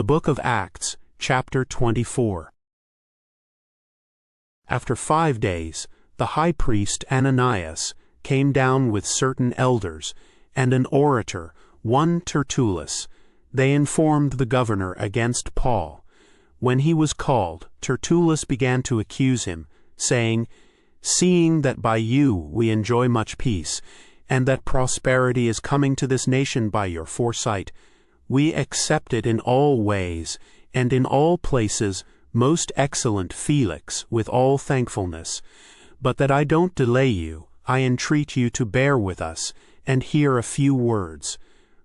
The Book of Acts, chapter 24. After 5 days, the high priest Ananias came down with certain elders and an orator, one Tertullus. They informed the governor against Paul. When he was called, Tertullus began to accuse him, saying, "Seeing that by you we enjoy much peace, and that prosperity is coming to this nation by your foresight, we accept it in all ways, and in all places, most excellent Felix, with all thankfulness. But that I don't delay you, I entreat you to bear with us, and hear a few words.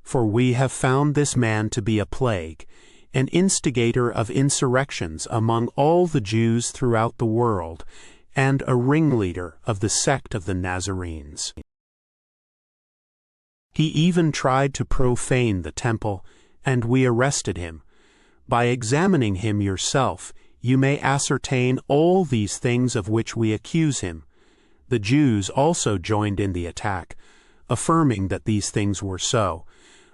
For we have found this man to be a plague, an instigator of insurrections among all the Jews throughout the world, and a ringleader of the sect of the Nazarenes. He even tried to profane the temple, and we arrested him. By examining him yourself, you may ascertain all these things of which we accuse him." The Jews also joined in the attack, affirming that these things were so.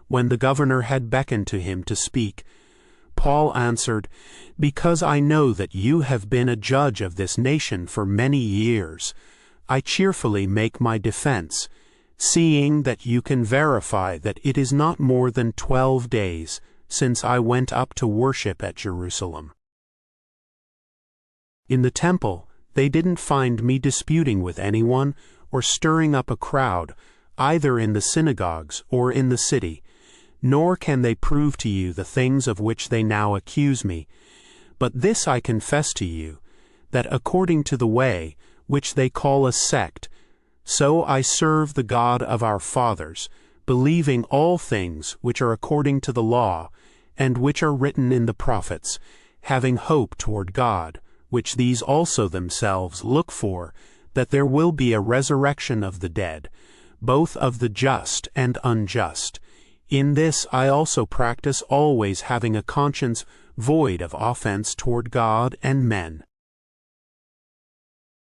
When the governor had beckoned to him to speak, Paul answered, "Because I know that you have been a judge of this nation for many years, I cheerfully make my defense, seeing that you can verify that it is not more than 12 days since I went up to worship at Jerusalem. In the temple, they didn't find me disputing with anyone or stirring up a crowd, either in the synagogues or in the city, nor can they prove to you the things of which they now accuse me. But this I confess to you, that according to the way, which they call a sect, so I serve the God of our fathers, believing all things which are according to the law, and which are written in the prophets, having hope toward God, which these also themselves look for, that there will be a resurrection of the dead, both of the just and unjust. In this I also practice, always having a conscience void of offense toward God and men.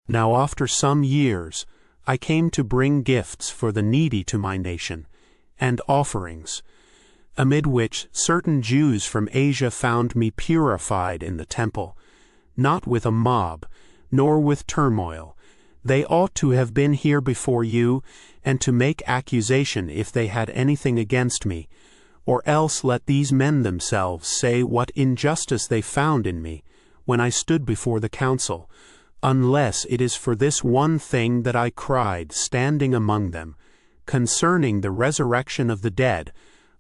Now after some years I came to bring gifts for the needy to my nation, and offerings, amid which certain Jews from Asia found me purified in the temple, not with a mob, nor with turmoil. They ought to have been here before you, and to make accusation if they had anything against me, or else let these men themselves say what injustice they found in me, when I stood before the council, unless it is for this one thing that I cried, standing among them, concerning the resurrection of the dead,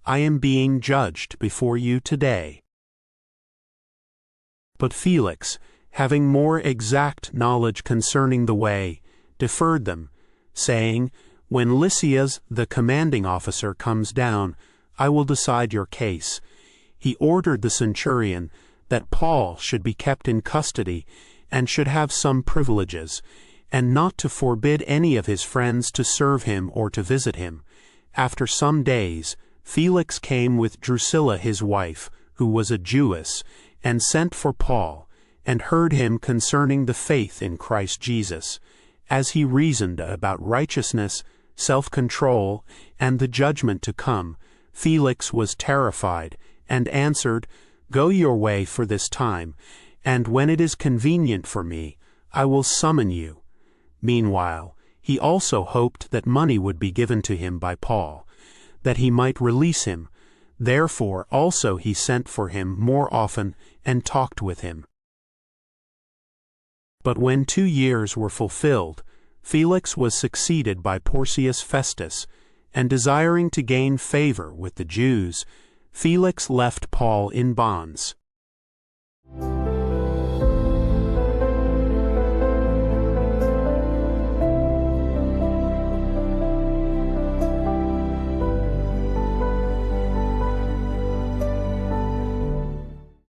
I am being judged before you today. But Felix, having more exact knowledge concerning the way, deferred them, saying, "When Lysias the commanding officer comes down, I will decide your case." He ordered the centurion that Paul should be kept in custody, and should have some privileges, and not to forbid any of his friends to serve him or to visit him. After some days, Felix came with Drusilla his wife, who was a Jewess, and sent for Paul, and heard him concerning the faith in Christ Jesus, as he reasoned about righteousness, self-control, and the judgment to come. Felix was terrified, and answered, "Go your way for this time, and when it is convenient for me, I will summon you." Meanwhile, he also hoped that money would be given to him by Paul, that he might release him. Therefore also he sent for him more often and talked with him. But when 2 years were fulfilled, Felix was succeeded by Porcius Festus, and desiring to gain favor with the Jews, Felix left Paul in bonds.